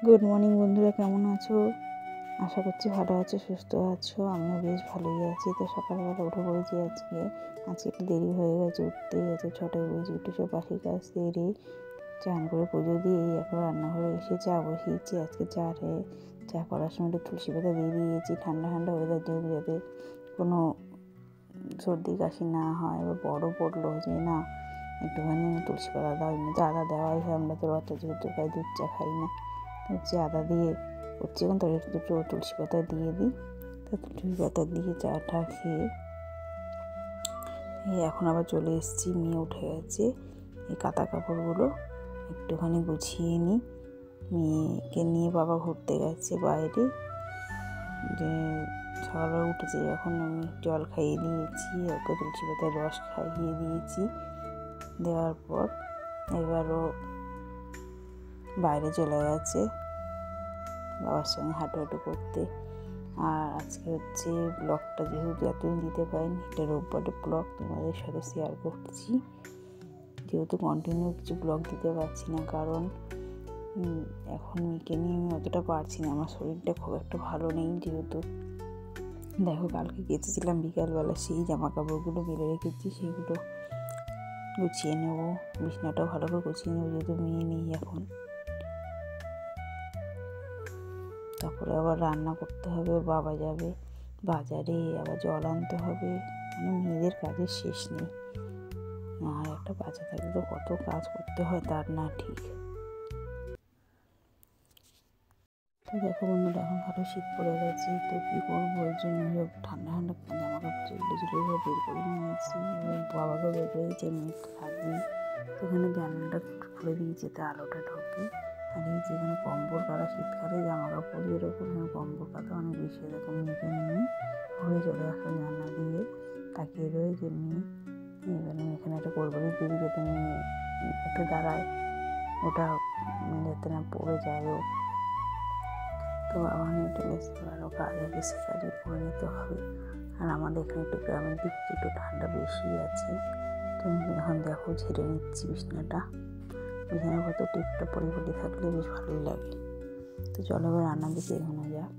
Good morning বন্ধুরা, কেমন আছো? আশা করছি ভালো আছো, সুস্থ আছো। আমিও বেশ ভালোই আছি। তো সকালবেলা উঠে পড়েছি। আজকে একটু দেরি হয়ে গেছে উঠতে। আজকে 6টায় বলেছি, উঠে সব বাসি কাজ সেরে চান করে পুজো দিয়ে এখন রান্নাঘরে এসে চা বসিয়েছি। আজকে চা করার সময় একটু তুলসী পাতা দিয়ে দিয়েছি। ঠান্ডা ঠান্ডা ওয়েদার যেহেতু, যাতে কোনো সর্দি কাশি না হয় বা বড় পড়লো যে না একটুখানি তুলসী পাতা দাও। এমনিতে আদা দেওয়াই হয়, আমরা তো রথ যেহেতু খাই, দুধ চা খাই না। হচ্ছে আদা দিয়ে করছি এখন, তাহলে দুটো তুলসী পাতা দিয়ে দিই। তা তুলসী পাতা দিয়ে চাটা খেয়ে এখন আবার চলে এসেছি। মেয়ে উঠে গেছে, এই কাঁথা কাপড়গুলো একটুখানি গুছিয়ে নিই। মেয়েকে নিয়ে বাবা ঘুরতে গেছে বাইরে। যে সকালবেলা উঠেছে যখন আমি জল খাইয়ে দিয়েছি, ওকে তুলসী পাতার রস খাইয়ে দিয়েছি। দেওয়ার পর এবারও বাইরে চলে গেছে বাবার সঙ্গে হাঁটু করতে। আর আজকে হচ্ছে ব্লগটা যেহেতু এতদিন দিতে পারিনি, এটা রোববারের ব্লগ তোমাদের সাথে শেয়ার করছি। যেহেতু কন্টিনিউ কিছু ব্লগ দিতে পারছি না, কারণ এখন মেয়েকে নিয়ে আমি অতটা পারছি না। আমার শরীরটা খুব একটা ভালো নেই। যেহেতু দেখো, কালকে গেছিলাম বিকালবেলা, সেই জামা কাপড়গুলো মেলে রেখেছি, সেগুলো গুছিয়ে নেবো। বিছানাটাও ভালো করে গুছিয়ে নেবো, যেহেতু মেয়ে নেই এখন। তারপরে আবার রান্না করতে হবে, ওর বাবা যাবে বাজারে, আবার জল আনতে হবে। মানে মেয়েদের কাজের শেষ নেই। আর একটা বাচ্চা থাকলে তো কত কাজ করতে হয় তার না ঠিক। তো দেখো বন্ধুরা, এখন ভালো শীত পড়ে গেছে, তো কী করবো, ওই জন্য ঠান্ডা ঠান্ডা জামা কাপড় যেগুলো ছিল সব বের করে নিয়েছি। বাবাকে বের করে দিয়েছে, মেয়ে থাকবে। সেখানে জানালাটা খুলে দিয়েছে, তা আলোটা ঢোকে। আর এই যেখানে কম্বল কাটা, শীতকালে জামা কাপড় যেরকম কম্বল কাটা অনেক বেশি। এরকম মেয়েকে নিয়ে ঘুরে চলে আসলো জানলা দিয়ে, তাকিয়ে রয়েছে মেয়ে। এবার আমি এখানে একটা কোলবালিশ দিদি, যাতে মেয়ে একটু দাঁড়ায়, ওটা যাতে না পড়ে যায় ও। তো বাবা নিয়ে চলে এসেছে, আরও কাজ আছে, সে কাজে করে নিতে হবে। আর আমাদের এখানে একটু গ্রামের দিক একটু ঠান্ডা বেশি আছে। তো এখন দেখো ঝেড়ে নিচ্ছি বিছানাটা। বিছানার কত টিপটা পরিপাটি থাকলে বেশ ভালোই লাগে। তো চলো এবার রান্নার দিকে এগোনো যাক।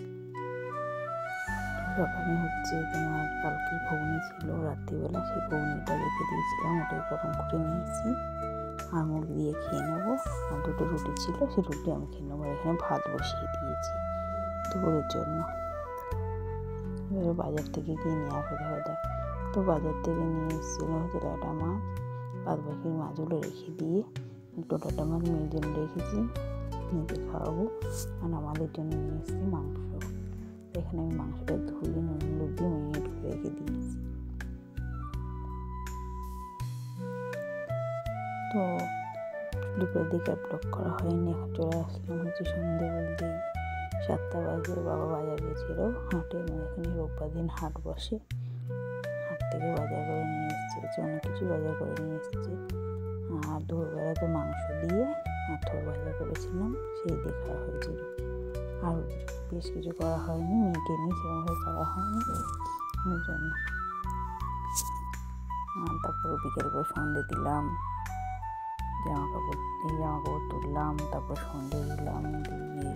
সকালে হচ্ছে তোমার কালকের ঘুগনি ছিল রাত্রিবেলা, সেই ঘুগনিটা রেখে দিয়েছিলাম, ওটাই গরম করে নিয়েছি। আর মুড়ি দিয়ে খেয়ে নেবো। আর দুটো রুটি ছিল, সেই রুটি আমি খেয়ে নেবো। আর এখানে ভাত বসিয়ে দিয়েছি দুপুরের জন্য। এবার বাজার থেকে গিয়ে নিয়ে আসা দেওয়া। তো বাজার থেকে নিয়ে এসেছিলো হচ্ছে লাটা মাছ, বাদ বাকি মাছগুলো রেখে দিয়ে টোটাটা মাছ মেয়ের জন্য রেখেছি, মেয়েকে খাওয়াবো। আর আমাদের জন্য নিয়ে এসেছি মাংস। এখানে আমি মাংসটা ধুয়ে নুন হলুদ দিয়ে ম্যারিনেট করে রেখে দিয়েছি। তো দুপুরের দিকে আর ব্লগ করা হয়নি। এখন চলে আসলাম হচ্ছে সন্ধ্যে বলতেই 7টা বাজে। বাবা বাজার গেছিল হাটে, এখানে রোববার দিন হাট বসে। হাট থেকে বাজার করে নিয়ে এসেছে, অনেক কিছু বাজার করে নিয়ে এসেছে। আর দুপুরবেলা তো মাংস দিয়ে আঁথর ভাজা করেছিলাম, সেই দেখা হয়েছিল। আর বেশ কিছু করা হয়নি, মেয়েকে নিয়ে সেরকমভাবে করা হয়নি ওই জন্য। তারপরে বিকেল করে সন্ধ্যে দিলাম, জামা কাপড় তুললাম, তারপর সন্ধ্যে দিলাম। দিয়ে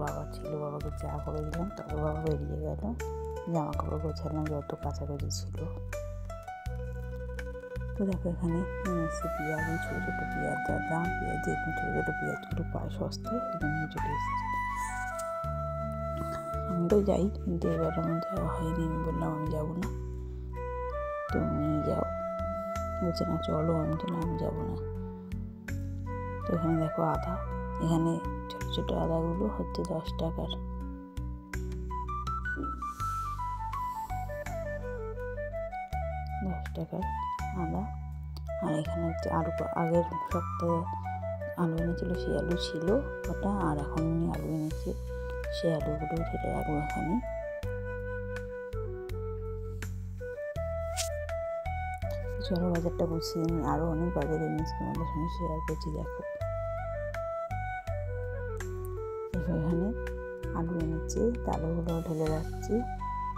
বাবা ছিল, বাবাকে চা করে দিলাম। তারপর বাবা বেরিয়ে গেল, জামা কাপড় গোছালাম যত কাছাকাছি ছিল। তো দেখো এখানে এসে পেঁয়াজ, ছোটো ছোটো পেঁয়াজ, যার দাম পেঁয়াজ, যেরকম ছোটো ছোটো পেঁয়াজগুলো পায় সস্তায়, এগুলো নিয়ে চলে এসেছি। আমি তো যাই, কিন্তু এবার আমার যাওয়া হয়নি। আমি বললাম আমি যাবো না, তুমি যাও। বলছে না চলো। আমি বললাম আমি যাবো না। তো এখানে দেখো আদা, এখানে ছোটো ছোটো আদাগুলো হচ্ছে 10 টাকার। আদা। আর এখানে হচ্ছে আলু, আগের সপ্তাহে আলু এনেছিল, সেই আলু ছিল ওটা। আর এখন উনি আলু এনেছে, সেই আলুগুলো ঢেলে রাখবো এখানে। চলো বাজারটা গুছিয়ে নিই। আরও অনেক বাজারে এনেছি, তোমাদের সঙ্গে শেয়ার করছি। দেখো এখানে আলু এনেছে, আলুগুলো ঢেলে রাখছি।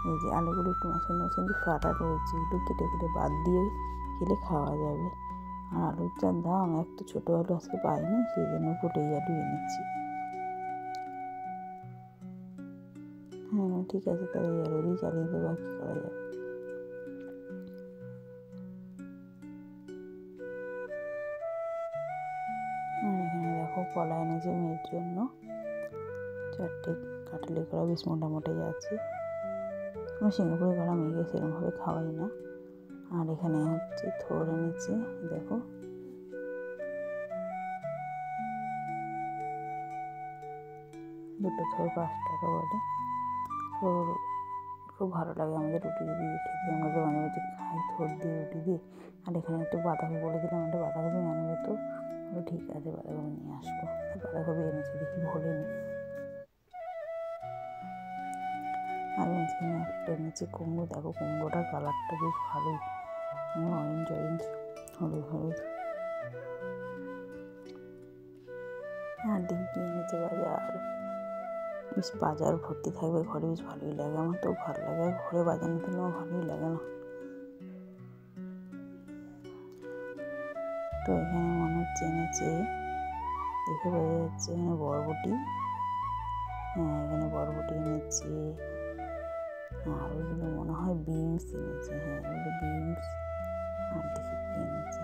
এই যে আলুগুলো একটু মাঝখানে মাঝখানে ফাটা রয়েছে, একটু কেটে কেটে বাদ দিয়ে খেলে খাওয়া যাবে। আর আলুর যা দাম, একটা ছোটো আলু আজকে পাইনি, সেই জন্য গোটাই আলু এনেছি। হ্যাঁ ঠিক আছে, তাহলে এলইডি চালিয়ে দেবো, আর কী করা যাবে। আর এখানে দেখো কলা এনেছে মেয়ের জন্য, 4টে কাটলি কলা, বেশ মোটামুটি আছে। আমি সিঙ্গাপুরে কলা মেয়েকে সেরকমভাবে খাওয়াই না। আর এখানে হচ্ছে থোড় এনেছে, দেখো দুটো থোড় 5 টাকা বলে। থোড় খুব ভালো লাগে আমাদের রুটি দিয়ে খেতে, আমরা তো মাঝে মাঝে খাই থোড় দিয়ে রুটি দিয়ে। আর এখানে একটু বাঁধাকপি বলেছিলাম, একটা বাঁধাকপি আনবে, তো ঠিক আছে বাঁধাকপি নিয়ে আসবো। বাঁধাকপি এনেছে, দেখি ভোলেনি। আর এখানে একটা এনেছে কুমড়ো, দেখো কুমড়োটার কালারটা বেশ ভালোই, অরেঞ্জ অরেঞ্জ, হলুদ হলুদ। আর দেখি এনেছে বাজার, বেশ বাজার ভর্তি থাকবে ঘরে, বেশ ভালোই লাগে। আমার তো ভালো লাগে, ঘরে বাজার না থাকলে আমার ভালোই লাগে না। তো এখানে মনে হচ্ছে এনেছে, দেখে বোঝা যাচ্ছে এখানে বরবটি। হ্যাঁ এখানে বরবটি এনেছে, আর ওইগুলো মনে হয় বিনস এনেছে। হ্যাঁ ওগুলো বিনস। আর দেখি কি এনেছে,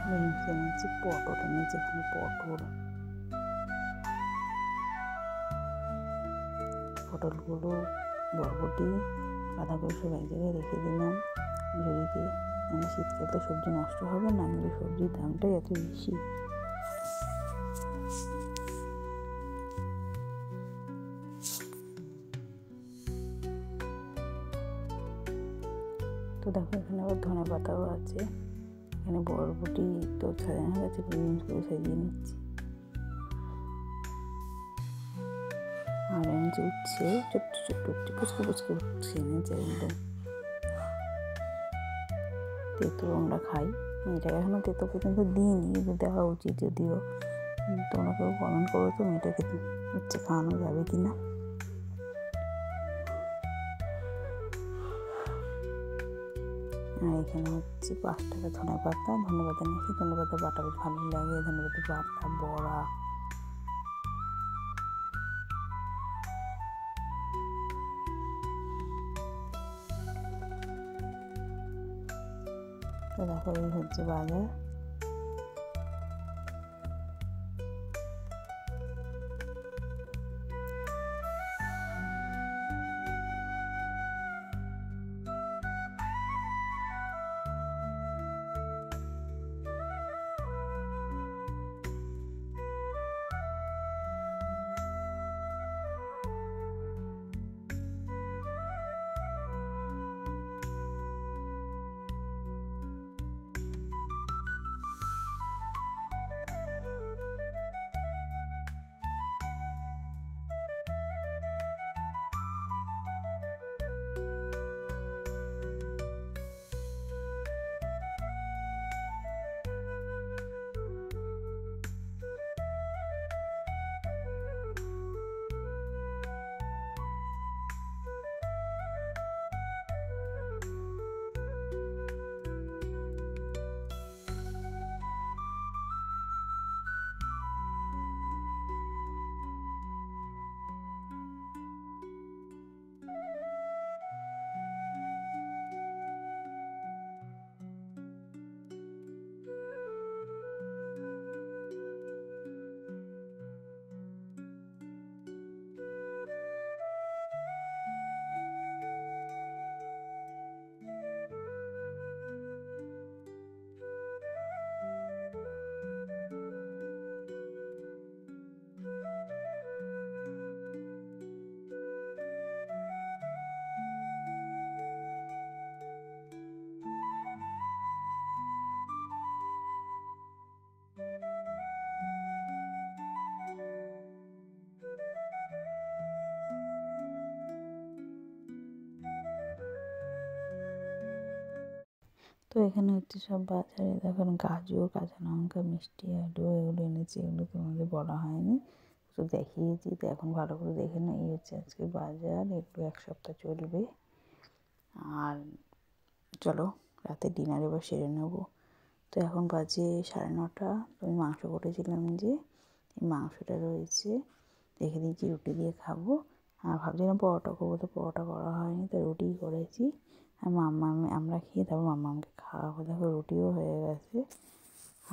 বিনস এনেছে, পটল এনেছে, এখানে পটলগুলো, বরবটি, বাঁধাকপি সব এক জায়গায় রেখে দিলাম ঝুড়িতে। মানে শীতকাল তো সবজি নষ্ট হবে না, আমাদের সবজির দামটাই এত বেশি। তো দেখো এখানে আবার ধনে পাতাও আছে, এখানে বরবটি তো সাজানো গেছে, বিনসগুলো সাজিয়ে নিচ্ছি। আর এনেছে উচ্ছে, ছোট্ট ছোট্ট উচ্ছে, পুচকে পুচকে উচ্ছে এনেছে একদম। তেঁতো আমরা খাই, মেয়েটাকে এখনও তেঁতো পর্যন্ত দিইনি, কিন্তু দেওয়া উচিত যদিও। তোমরা কেউ কমেন্ট করো তো মেয়েটাকে উচ্ছে খাওয়ানো যাবে কি না। আর এখানে হচ্ছে 5 টাকা ধনে পাতা নিয়েছি, ধনে পাতা বাটা বেশ ভালোই লাগে, ধনে পাতা বাটা, বড়া। তো দেখো এই হচ্ছে বাজার। তো এখানে হচ্ছে সব বাজারে দেখো গাজর, কাঁচা লঙ্কা, মিষ্টি আলু এগুলো এনেছি, এগুলো তোমাদের বলা হয়নি, তো দেখিয়েছি। তো এখন ভালো করে দেখে না, এই হচ্ছে আজকে বাজার, একটু 1 সপ্তাহ চলবে। আর চলো রাতে ডিনার এবার সেরে নেবো। তো এখন বাজে 9:30। তো আমি মাংস করেছিলাম, যে এই মাংসটা রয়েছে, রেখে দিয়েছি, রুটি দিয়ে খাবো। আর ভাবছিলাম পরোটা করবো, তো পরোটা করা হয়নি, তো রুটিই করেছি। আর আমরা খেয়ে তারপর মাম্মামকে খাওয়াবো। দেখো রুটিও হয়ে গেছে।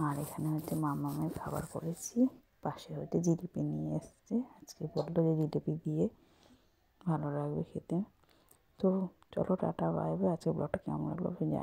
আর এখানে হচ্ছে মাম্মামের খাবার করেছি। পাশে হচ্ছে জিলিপি নিয়ে এসছে, আজকে বললো যে জিলিপি দিয়ে ভালো লাগবে খেতে। তো চলো টাটা, বাই বাই। আজকে ব্লগটা কেমন লাগলো জানি।